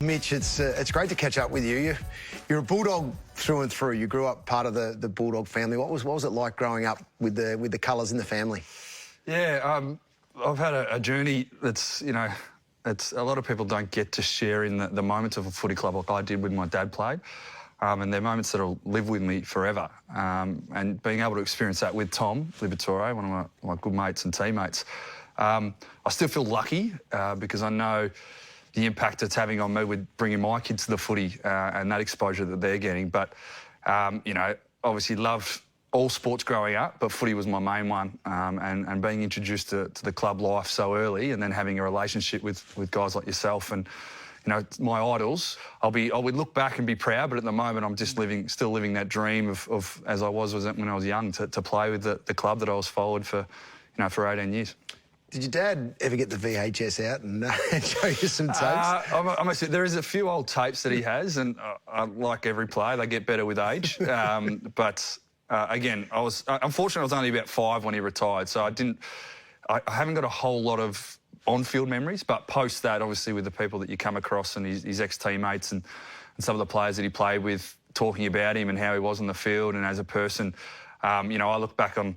Mitch, it's great to catch up with you. You're a bulldog through and through. You grew up part of the bulldog family. What was it like growing up with the colours in the family? Yeah, I've had a journey that's, it's a lot of people don't get to share in the moments of a footy club like I did when my dad played. And they're moments that'll live with me forever. And being able to experience that with Tom Liberatore, one of my good mates and teammates, I still feel lucky because I know the impact it's having on me with bringing my kids to the footy and that exposure that they're getting. But, obviously loved all sports growing up, but footy was my main one. And being introduced to the club life so early and then having a relationship with guys like yourself and, my idols, I would look back and be proud, but at the moment I'm just still living that dream of as I was when I was young, to play with the club that I was followed for 18 years. Did your dad ever get the VHS out and show you some tapes? I must say, there is a few old tapes that he has, and like every player, they get better with age. Again, unfortunately, I was only about 5 when he retired, so I haven't got a whole lot of on-field memories, but post that, obviously, with the people that you come across and his ex-teammates and some of the players that he played with, talking about him and how he was on the field and as a person, I look back on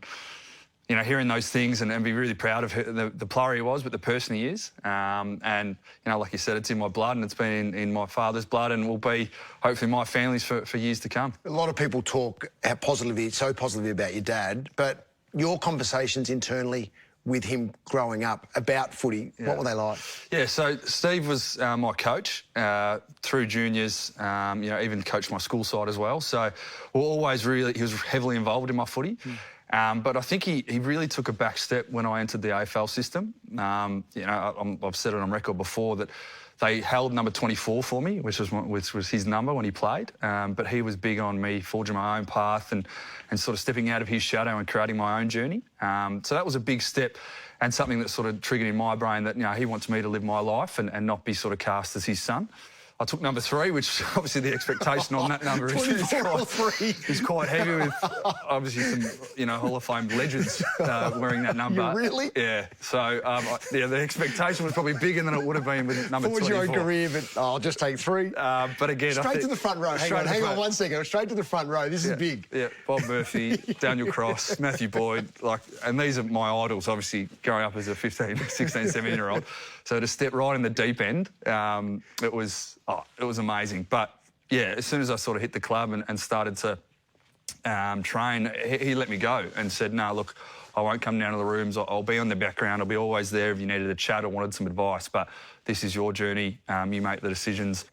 hearing those things and be really proud of the player he was, but the person he is. And, like you said, it's in my blood and it's been in my father's blood and will be, hopefully, my family's for years to come. A lot of people talk so positively about your dad, but your conversations internally with him growing up about footy, what were they like? Yeah, so Steve was my coach through juniors, even coached my school side as well. So he was heavily involved in my footy. But I think he really took a back step when I entered the AFL system. I've said it on record before that they held number 24 for me, which was his number when he played. But he was big on me forging my own path and sort of stepping out of his shadow and creating my own journey. So that was a big step and something that sort of triggered in my brain that he wants me to live my life and not be sort of cast as his son. I took number 3, which obviously the expectation on that number is quite heavy with obviously some, Hall of Fame legends wearing that number. You really? Yeah. So, the expectation was probably bigger than it would have been with number 24. Forward your own career, but I'll just take 3. But again, straight to the front row. Hang on 1 second. Straight to the front row. This is big. Yeah. Bob Murphy, Daniel Cross, Matthew Boyd, and these are my idols, obviously, growing up as a 15, 16, 17-year-old. So to step right in the deep end, it was amazing. But, yeah, as soon as I sort of hit the club and started to train, he let me go and said, no, look, I won't come down to the rooms. I'll be on the background. I'll be always there if you needed a chat or wanted some advice. But this is your journey. You make the decisions.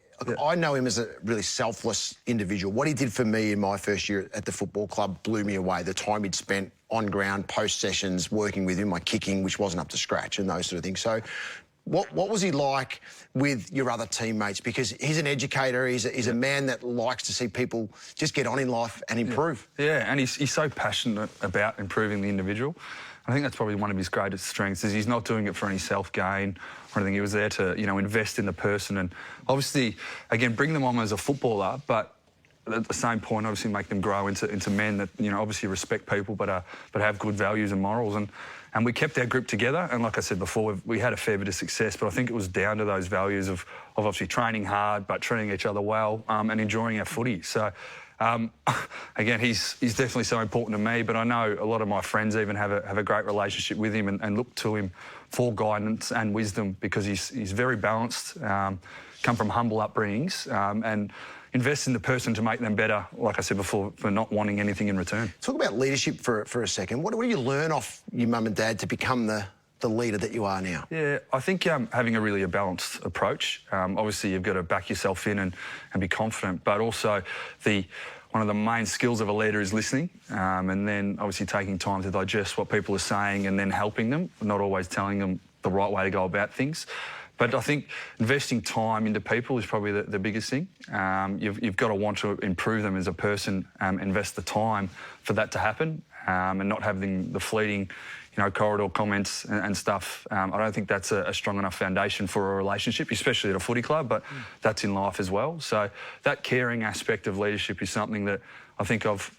I know him as a really selfless individual. What he did for me in my first year at the football club blew me away. The time he'd spent on ground, post sessions, working with him, my kicking, which wasn't up to scratch and those sort of things. So what was he like with your other teammates? Because he's an educator, he's a man that likes to see people just get on in life and improve. Yeah, and he's so passionate about improving the individual. I think that's probably one of his greatest strengths, is he's not doing it for any self-gain or anything. He was there to, invest in the person and obviously, again, bring them on as a footballer, but at the same point, obviously make them grow into men that, obviously respect people but have good values and morals. And we kept our group together, and like I said before, we had a fair bit of success, but I think it was down to those values of obviously training hard but treating each other well and enjoying our footy. So, again, he's definitely so important to me, but I know a lot of my friends even have a great relationship with him and look to him for guidance and wisdom because he's very balanced, come from humble upbringings, and invest in the person to make them better, like I said before, for not wanting anything in return. Talk about leadership for a second. What do you learn off your mum and dad to become the leader that you are now? Yeah, I think having a balanced approach. Obviously, you've got to back yourself in and be confident, but also one of the main skills of a leader is listening, and then obviously taking time to digest what people are saying and then helping them, not always telling them the right way to go about things. But I think investing time into people is probably the biggest thing. You've got to want to improve them as a person, invest the time for that to happen, and not having the fleeting, corridor comments and stuff. I don't think that's a strong enough foundation for a relationship, especially at a footy club, but that's in life as well. So that caring aspect of leadership is something that I think I've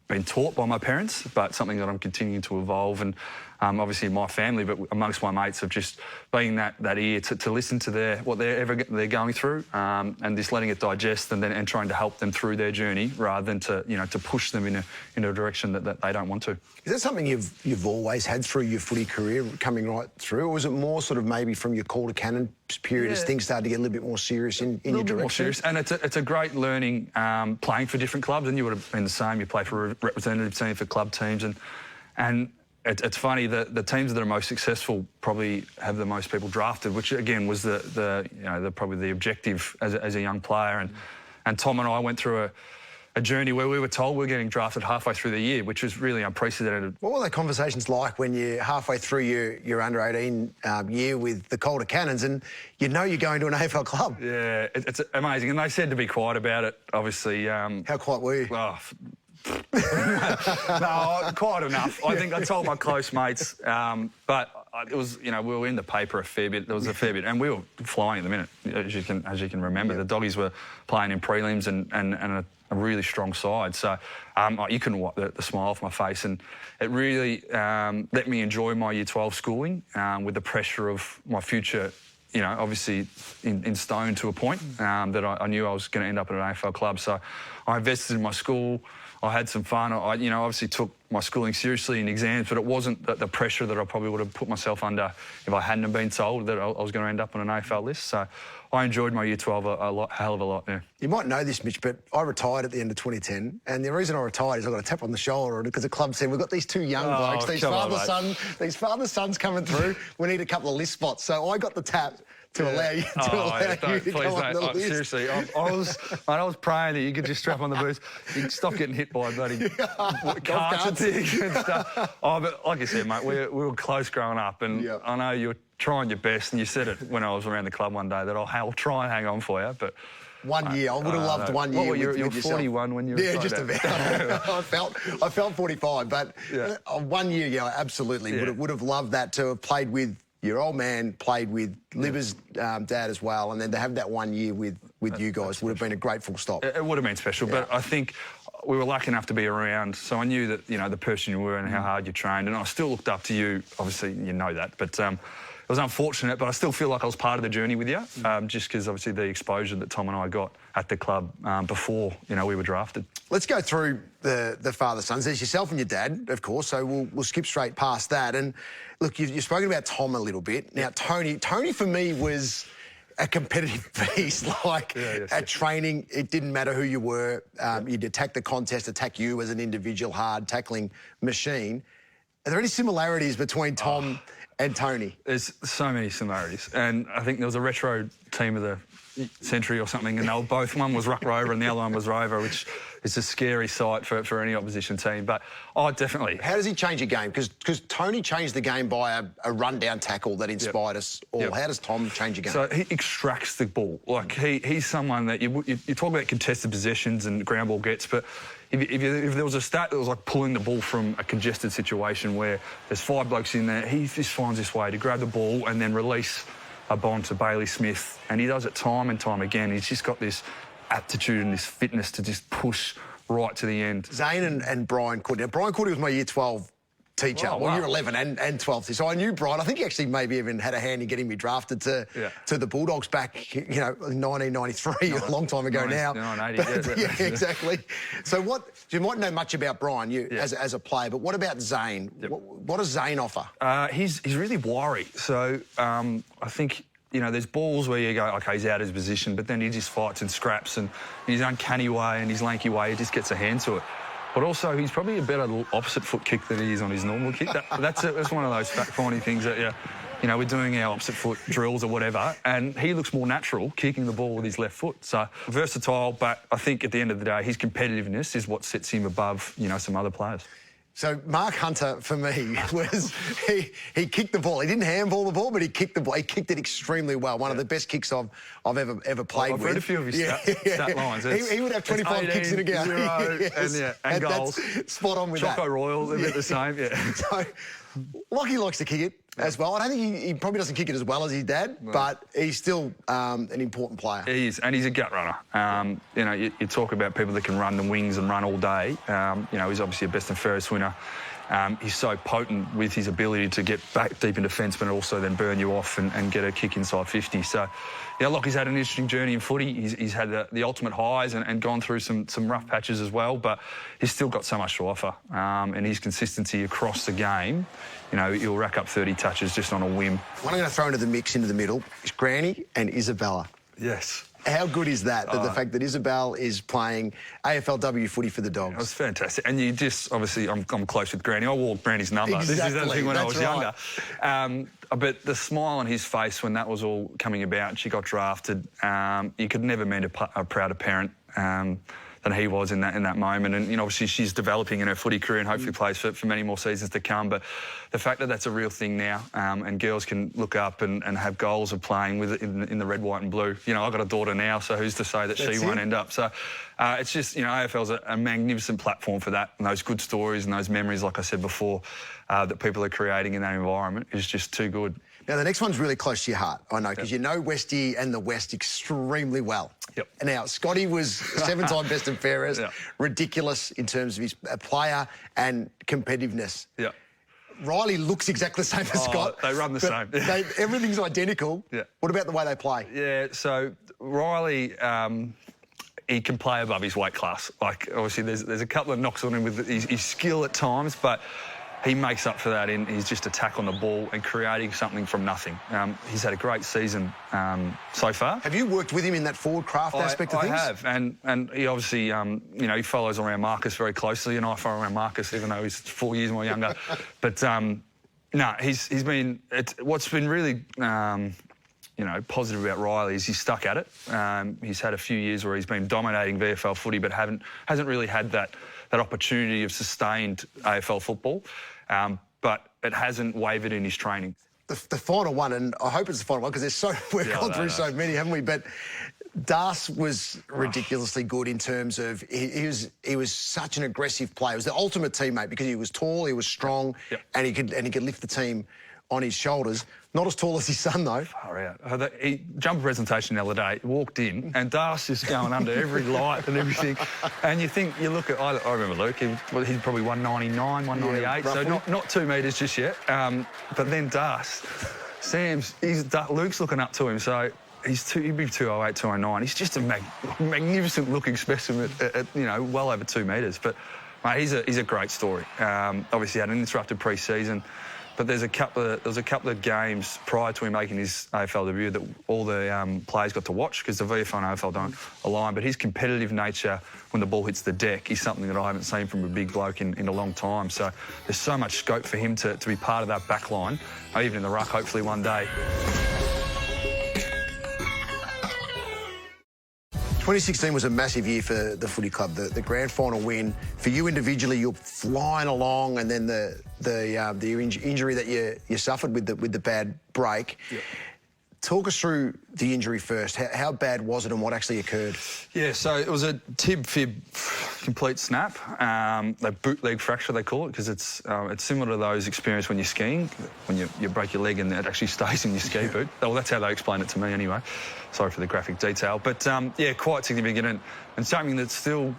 been taught by my parents, but something that I'm continuing to evolve. And obviously my family, but amongst my mates, of just being that ear to listen to what they're going through, and just letting it digest, and trying to help them through their journey rather than to push them in a direction that they don't want to. Is that something you've always had through your footy career, coming right through, or was it more sort of maybe from your call to cannon period as things started to get a little bit more serious in your direction? More serious, and it's a great learning playing for different clubs, and you would have been the same. You play for a representative team, for club teams, and it's funny that the teams that are most successful probably have the most people drafted, which again was probably the objective as a young player. And Tom and I went through a journey where we were told we were getting drafted halfway through the year, which was really unprecedented. What were the conversations like when you're halfway through your under-18 year with the Calder Cannons and you know you're going to an AFL club? Yeah, it's amazing. And they said to be quiet about it, obviously. How quiet were you? Oh, no, quite enough. I think I told my close mates, but it was, we were in the paper a fair bit. There was a fair bit, and we were flying at the minute, as you can remember. The Doggies were playing in prelims and a really strong side, so you couldn't wipe the smile off my face, and it really let me enjoy my Year 12 schooling with the pressure of my future. Obviously in stone to a point that I knew I was going to end up at an AFL club. So I invested in my school. I had some fun. I obviously took my schooling seriously in exams, but it wasn't the pressure that I probably would have put myself under if I hadn't have been told that I was going to end up on an AFL list. So I enjoyed my Year 12 a hell of a lot, yeah. You might know this, Mitch, but I retired at the end of 2010, and the reason I retired is I got a tap on the shoulder because the club said, we've got these two young blokes, these father-sons coming through, we need a couple of list spots. So I got the tap to allow you to go on the list. Seriously, I was praying that you could just strap on the boots. You stop getting hit by bloody carts and things and stuff. But like you said, mate, we were close growing up, and I know you were trying your best, and you said it when I was around the club one day that I'll try and hang on for you, but... 1 year. I would have loved 1 year. What, you're with 41 when you were... Yeah, just about. I felt 45, but 1 year, absolutely. Would have loved that, to have played with your old man, played with Libba's dad as well, and then to have that 1 year with you guys would have been a great full stop. It would have been special, but I think we were lucky enough to be around, so I knew that, the person you were and how hard you trained, and I still looked up to you. Obviously, you know that, but it was unfortunate, but I still feel like I was part of the journey with you, just because obviously the exposure that Tom and I got at the club before, we were drafted. Let's go through the father-sons. There's yourself and your dad, of course, so we'll skip straight past that. And look, you've spoken about Tom a little bit. Now, Tony for me was a competitive beast. At training, it didn't matter who you were. You'd attack the contest, attack you as an individual, hard tackling machine. Are there any similarities between Tom and Tony? There's so many similarities, and I think there was a retro team of the century or something, and they were both, one was Ruck Rover and the other one was Rover, which is a scary sight for any opposition team. But definitely. How does he change a game? Because Tony changed the game by a run-down tackle that inspired us all. How does Tom change a game? So he extracts the ball. Like he's someone that you talk about contested possessions and ground ball gets, but if there was a stat that was like pulling the ball from a congested situation where there's 5 blokes in there, he just finds this way to grab the ball and then release a bond to Bailey Smith, and he does it time and time again. He's just got this aptitude and this fitness to just push right to the end. Zane and Brian Courtney. Now, Brian Courtney was my Year 12 teacher. Oh, wow. Year 11 and 12. So I knew Brian. I think he actually maybe even had a hand in getting me drafted to the Bulldogs back, in 1993, a long time ago now. 1980, yeah, exactly. So you might know much about Brian as a player, but what about Zane? What does Zane offer? He's really wiry. So I think, there's balls where you go, OK, he's out of his position, but then he just fights and scraps, and in his uncanny way and his lanky way, he just gets a hand to it. But also, he's probably a better opposite foot kick than he is on his normal kick. That's one of those fact-finding things that, we're doing our opposite foot drills or whatever, and he looks more natural kicking the ball with his left foot. So versatile, but I think at the end of the day, his competitiveness is what sets him above, some other players. So Mark Hunter, for me, was he kicked the ball. He didn't handball the ball, but he kicked the ball. He kicked it extremely well. One of the best kicks I've ever played with. I've read a few of his stat lines. He would have 25 kicks in a game. And goals. That's spot on with Choco Royal, they're a bit the same, So, Lockie likes to kick it as well. I don't think he probably doesn't kick it as well as his dad, but he's still an important player. He is, and he's a gut runner. You talk about people that can run the wings and run all day. He's obviously a best and fairest winner. He's so potent with his ability to get back deep in defence, but also then burn you off and get a kick inside 50. So, yeah, look, he's had an interesting journey in footy. He's had the ultimate highs and gone through some rough patches as well, but he's still got so much to offer. And his consistency across the game, you know, he'll rack up 30 touches just on a whim. One I'm going to throw into the mix, into the middle, is Granny and Isabella. Yes. How good is that, the fact that Isabel is playing AFLW footy for the Dogs? It was fantastic. And you just, obviously, I'm close with Granny. I wore Granny's number. Exactly. This is the thing when I was Right. younger. But the smile on his face when that was all coming about and she got drafted, you could never meet a prouder parent than he was in that moment. And, you know, obviously she's developing in her footy career and hopefully plays for many more seasons to come. But the fact that that's a real thing now and girls can look up and have goals of playing with it in the red, white and blue. You know, I've got a daughter now, so who's to say that she won't end up? So it's just, you know, AFL's a magnificent platform for that, and those good stories and those memories, like I said before, that people are creating in that environment is just too good. Now, the next one's really close to your heart, I know, because you know Westie and the West extremely well. Yep. Now, Scotty was 7-time best and fairest, ridiculous in terms of his player and competitiveness. Yeah. Riley looks exactly the same as Scott. They run the same. Everything's identical. Yeah. What about the way they play? Yeah, so Riley, he can play above his weight class. Like, obviously, there's a couple of knocks on him with his skill at times, but he makes up for that in his just attack on the ball and creating something from nothing. He's had a great season so far. Have you worked with him in that forward craft aspect of things? I have, and he obviously, you know, he follows around Marcus very closely, and I follow around Marcus even though he's 4 years more younger. But no, he's been. What's been really, you know, positive about Riley is he's stuck at it. He's had a few years where he's been dominating VFL footy, but hasn't really had that opportunity of sustained AFL football. But it hasn't wavered in his training. The final one, and I hope it's the final one because we've gone through so many, haven't we? But Das was ridiculously good in terms of he was such an aggressive player. He was the ultimate teammate because he was tall, he was strong, and he could lift the team on his shoulders. Not as tall as his son, though. Far out. He jumped a presentation the other day, walked in, and Das is going under every light and everything. And you look at, I remember Luke, he's probably 199, 198, so not 2 metres just yet. But then Das, Luke's looking up to him, so he'd be 208, 209. He's just a magnificent-looking specimen at, you know, well over 2 metres. But, mate, he's a great story. Obviously had an interrupted pre-season. But there was a couple of games prior to him making his AFL debut that all the players got to watch because the VFL and AFL don't align. But his competitive nature when the ball hits the deck is something that I haven't seen from a big bloke in a long time. So there's so much scope for him to be part of that back line, even in the ruck, hopefully one day. 2016 was a massive year for the footy club. The grand final win for you individually, you're flying along, and then the injury that you suffered with the bad break. Yep. Talk us through the injury first. How bad was it, and what actually occurred? Yeah, so it was a tib-fib complete snap. The bootleg fracture, they call it, because it's similar to those experienced when you're skiing, when you break your leg and it actually stays in your ski boot. Well, that's how they explain it to me anyway. Sorry for the graphic detail. But, yeah, quite significant and something that still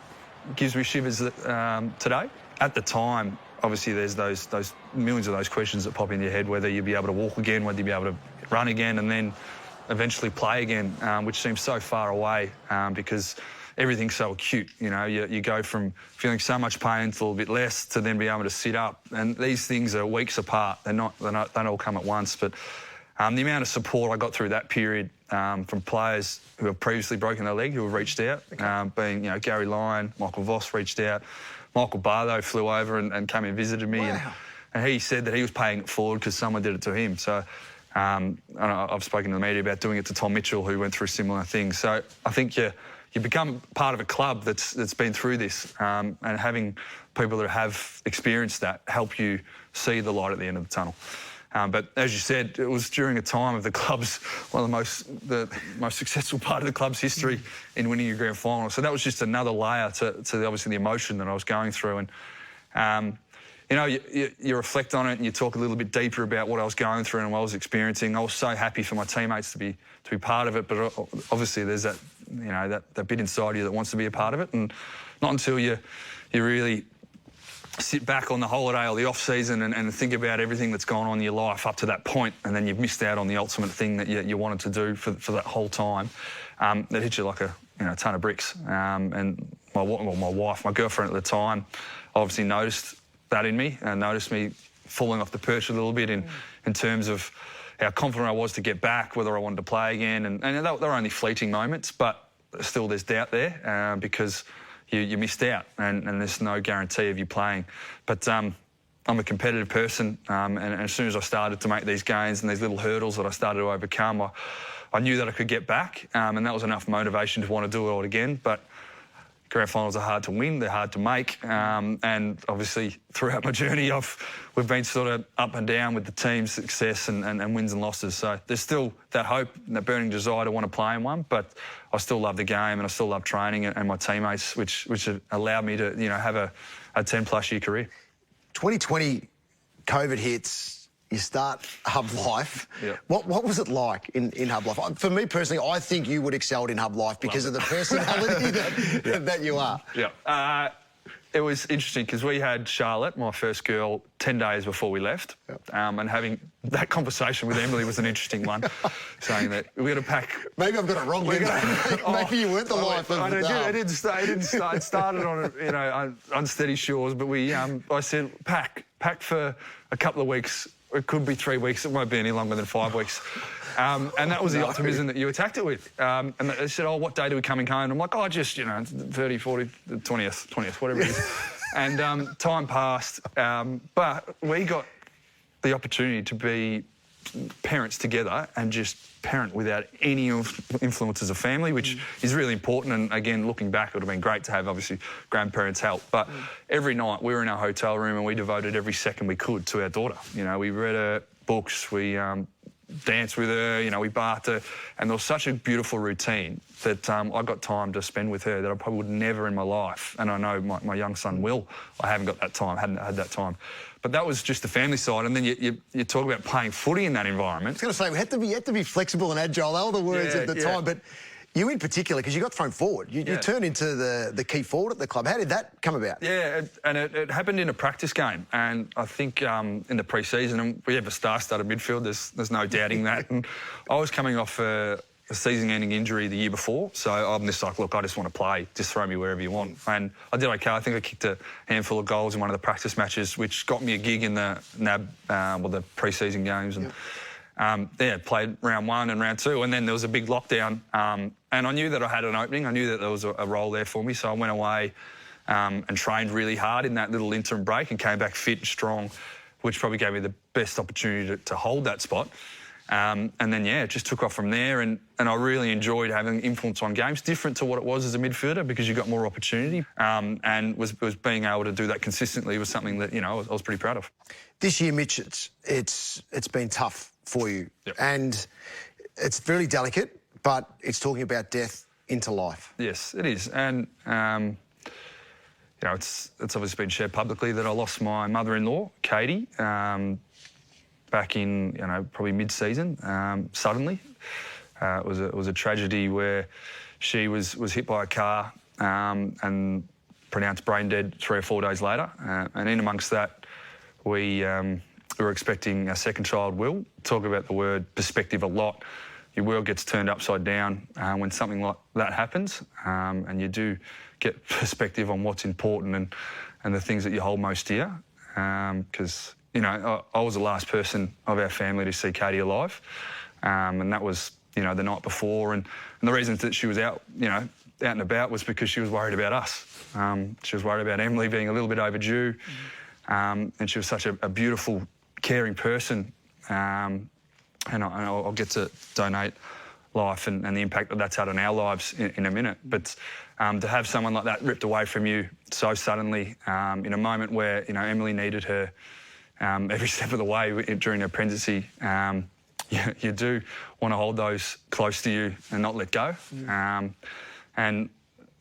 gives me shivers today. At the time, obviously there's those millions of those questions that pop in your head, whether you'll be able to walk again, whether you'll be able to run again and then eventually play again, which seems so far away because everything's so acute. You know, you go from feeling so much pain to a little bit less to then be able to sit up. And these things are weeks apart. They don't all come at once. But the amount of support I got through that period from players who have previously broken their leg, who have reached out, being, you know, Gary Lyon, Michael Voss reached out. Michael Barlow flew over and came and visited me. Wow. And he said that he was paying it forward because someone did it to him. So I've spoken to the media about doing it to Tom Mitchell, who went through similar things. So I think you become part of a club that's been through this, and having people that have experienced that help you see the light at the end of the tunnel. But as you said, it was during a time of the club's, one of the most successful part of the club's history in winning your grand final. So that was just another layer to obviously the emotion that I was going through. And, you know, you reflect on it and you talk a little bit deeper about what I was going through and what I was experiencing. I was so happy for my teammates to be part of it, but obviously there's that, you know, that bit inside you that wants to be a part of it, and not until you really sit back on the holiday or the off-season and think about everything that's gone on in your life up to that point, and then you've missed out on the ultimate thing that you wanted to do for that whole time, that hits you like a ton of bricks. And my wife, my girlfriend at the time, obviously noticed that in me and noticed me falling off the perch a little bit in terms of how confident I was to get back, whether I wanted to play again. And they were only fleeting moments, but still there's doubt there because you missed out and there's no guarantee of you playing. But I'm a competitive person, and as soon as I started to make these gains and these little hurdles that I started to overcome, I knew that I could get back, and that was enough motivation to want to do it all again. But grand finals are hard to win, they're hard to make, and obviously throughout my journey we've been sort of up and down with the team's success and wins and losses. So there's still that hope and that burning desire to want to play in one, but I still love the game and I still love training and my teammates, which allowed me to have a 10+ year career. 2020, COVID hits. You start Hub Life. Yep. What was it like in Hub Life? For me personally, I think you would excelled in Hub Life because of the personality that you are. Yeah. It was interesting because we had Charlotte, my first girl, 10 days before we left. Yep. And having that conversation with Emily was an interesting one, saying that we're going to pack... Maybe I've got it wrong. Maybe you weren't the life of the... It didn't start. It started on unsteady shores, but I said, pack for a couple of weeks. It could be 3 weeks. It won't be any longer than 5 weeks. And that was the optimism that you attacked it with. And they said, oh, what day do we come in home? I'm like, oh, just, 30, 40, 20th, whatever it is. And time passed. But we got the opportunity to be parents together and just parent without any influences of family, which is really important. And again, looking back, it would have been great to have obviously grandparents' help. But every night we were in our hotel room and we devoted every second we could to our daughter. We read her books, we danced with her, we bathed her, and there was such a beautiful routine that I got time to spend with her that I probably would never in my life, and I know my young son will. I haven't got that time, hadn't had that time. But that was just the family side, and then you talk about playing footy in that environment. I was going to say, we had to be flexible and agile. They were the words at the time, but you in particular, because you got thrown forward. You turned into the key forward at the club. How did that come about? Yeah, and it happened in a practice game, and I think in the pre-season, and we have a star-studded midfield, there's no doubting that. And I was coming off a season-ending injury the year before, so I'm just like, look, I just want to play. Just throw me wherever you want. And I did okay. I think I kicked a handful of goals in one of the practice matches, which got me a gig in the NAB, the pre-season games. And played round 1 and round 2, and then there was a big lockdown. And I knew that I had an opening. I knew that there was a role there for me, so I went away and trained really hard in that little interim break and came back fit and strong, which probably gave me the best opportunity to hold that spot. And then, it just took off from there, and I really enjoyed having influence on games, different to what it was as a midfielder because you got more opportunity, and was being able to do that consistently was something that, I was pretty proud of. This year, Mitch, it's been tough for you, and it's very delicate, but it's talking about death into life. Yes, it is, and it's obviously been shared publicly that I lost my mother-in-law, Katie, back in probably mid-season, suddenly. It was a tragedy where she was hit by a car and pronounced brain dead 3 or 4 days later, and in amongst that, we were expecting our second child, Will. Talk about the word perspective a lot. Your world gets turned upside down when something like that happens, and you do get perspective on what's important and the things that you hold most dear. Because, I was the last person of our family to see Katie alive, and that was, the night before. And the reason that she was out and about was because she was worried about us. She was worried about Emily being a little bit overdue, and she was such a beautiful, caring person, and I'll get to donate life and the impact that that's had on our lives in a minute. But to have someone like that ripped away from you so suddenly in a moment where Emily needed her every step of the way during her pregnancy, you do want to hold those close to you and not let go. And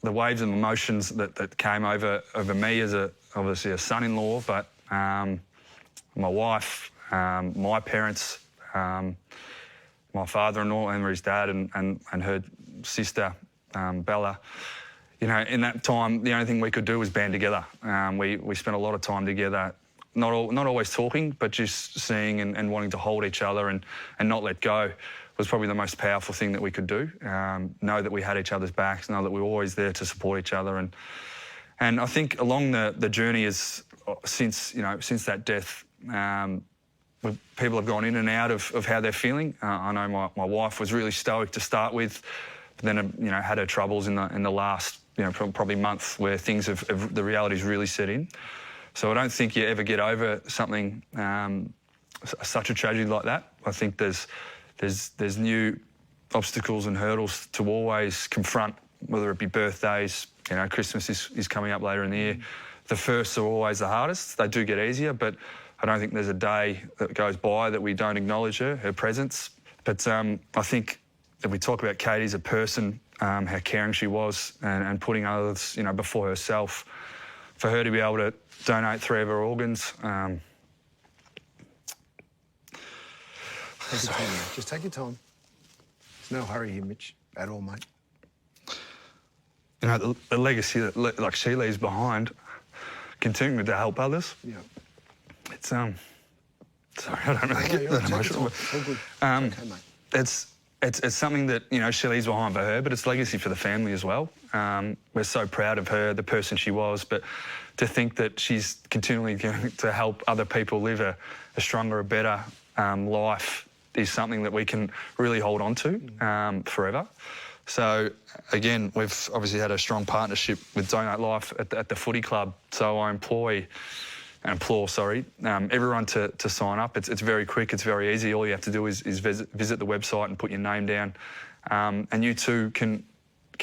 the waves of emotions that came over me as obviously a son-in-law, but my wife, my parents, my father-in-law, Emery's dad, and her sister, Bella, you know, in that time, the only thing we could do was band together. We spent a lot of time together, not always talking, but just seeing and wanting to hold each other and not let go was probably the most powerful thing that we could do. Know that we had each other's backs, know that we were always there to support each other. And I think along the journey since that death, people have gone in and out of how they're feeling. I know my wife was really stoic to start with, but then had her troubles in the last probably month where things the reality's really set in. So I don't think you ever get over something such a tragedy like that. I think there's new obstacles and hurdles to always confront, whether it be birthdays. Christmas is coming up later in the year. The firsts are always the hardest. They do get easier, but I don't think there's a day that goes by that we don't acknowledge her presence. But I think if we talk about Katie as a person, how caring she was and putting others, before herself, for her to be able to donate 3 of her organs. Take your time, mate. Just take your time. There's no hurry here, Mitch, at all, mate. The legacy that she leaves behind, continuing to help others. Yeah. It's sorry, I don't really get that emotional. Okay, mate. It's something that she leaves behind for her, but it's legacy for the family as well. We're so proud of her, the person she was, but to think that she's continually going to help other people live a stronger, a better life is something that we can really hold on to forever. So again, we've obviously had a strong partnership with Donate Life at the footy club. So I implore everyone to sign up. It's very quick, it's very easy. All you have to do is visit the website and put your name down. And you too can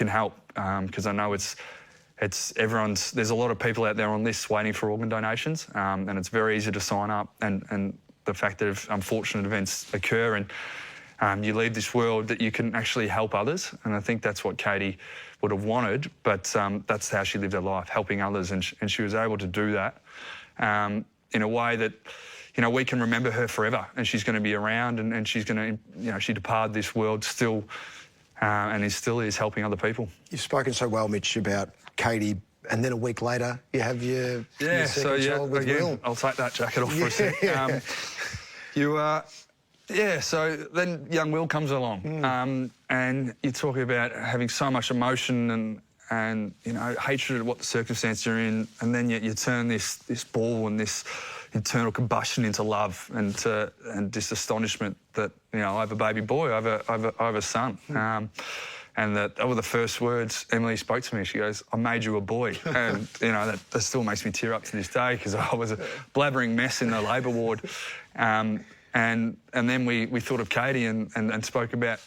help, because I know there's a lot of people out there on lists waiting for organ donations, and it's very easy to sign up. And the fact that if unfortunate events occur and you leave this world, that you can actually help others. And I think that's what Katie would have wanted, but that's how she lived her life, helping others. And she was able to do that in a way that, we can remember her forever, and she's going to be around, and she's going to, she departed this world still, and still is helping other people. You've spoken so well, Mitch, about Katie, and then a week later you have your second child with Will. I'll take that jacket off for a sec. So then young Will comes along, and you're talking about having so much emotion and hatred at what the circumstance you're in, and then you turn this ball and this internal combustion into love and just astonishment that I have a baby boy, I have a son. And that were the first words Emily spoke to me. She goes, "I made you a boy," and that still makes me tear up to this day, because I was a blabbering mess in the labour ward. And then we thought of Katie and spoke about,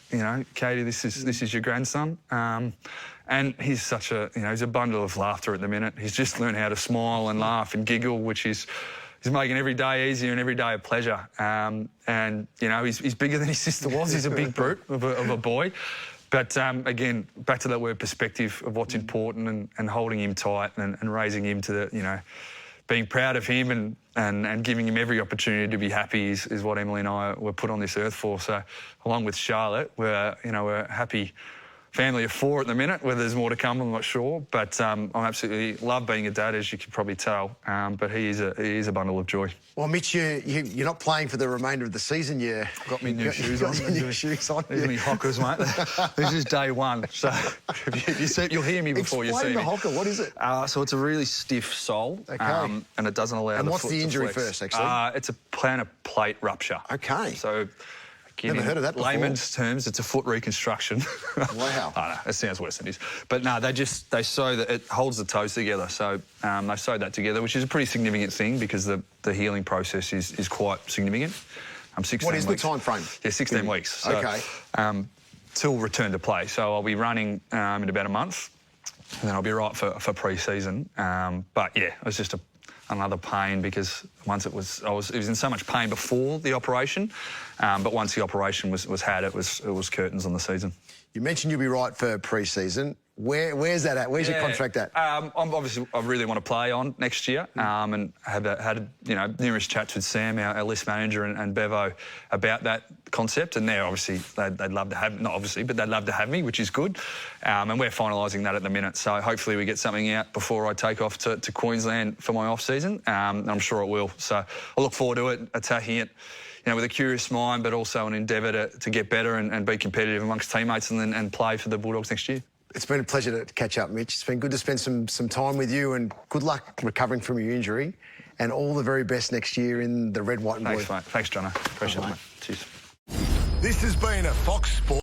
Katie, this is your grandson. And he's such he's a bundle of laughter at the minute. He's just learned how to smile and laugh and giggle, which is making every day easier and every day a pleasure. And he's bigger than his sister was. He's a big brute of a boy. But again, back to that word perspective of what's important and holding him tight and raising him to being proud of him and giving him every opportunity to be happy is what Emily and I were put on this earth for. So along with Charlotte, we're a happy family of 4 at the minute. Whether there's more to come, I'm not sure. But I absolutely love being a dad, as you can probably tell. But he is a bundle of joy. Well, Mitch, you're not playing for the remainder of the season. You got me new shoes on. Shoes on. These are me hockers, mate. This is day one. So if you see, you'll hear me before you see me. Explain the hocker. What is it? So it's a really stiff sole. Okay. And it doesn't allow and the what's foot the injury to flex. first, actually? It's a plantar plate rupture. Okay. So again, never heard of that before. Layman's terms, it's a foot reconstruction. Wow. I know, it sounds worse than it is. But no, they sew that, it holds the toes together. So they sew that together, which is a pretty significant thing, because the healing process is quite significant. 16 what is weeks. the time frame? Yeah, 16 weeks. So, okay. Till return to play. So I'll be running in about a month, and then I'll be right for pre-season. But yeah, it was just another pain, because once it was in so much pain before the operation, but once the operation was had, it was curtains on the season. You mentioned you'll be right for pre-season. Where's that at? Where's your contract at? I really want to play on next year, and have had numerous chats with Sam, our list manager, and Bevo about that concept. And they're they'd love to have, not obviously, but they'd love to have me, which is good. And we're finalising that at the minute. So hopefully we get something out before I take off to Queensland for my off season. And I'm sure it will. So I look forward to it, attacking it, with a curious mind, but also an endeavour to get better and be competitive amongst teammates and play for the Bulldogs next year. It's been a pleasure to catch up, Mitch. It's been good to spend some time with you, and good luck recovering from your injury, and all the very best next year in the red, white and blue. Thanks, mate. Thanks, Jono. Appreciate it, mate. Cheers. This has been a Fox Sports.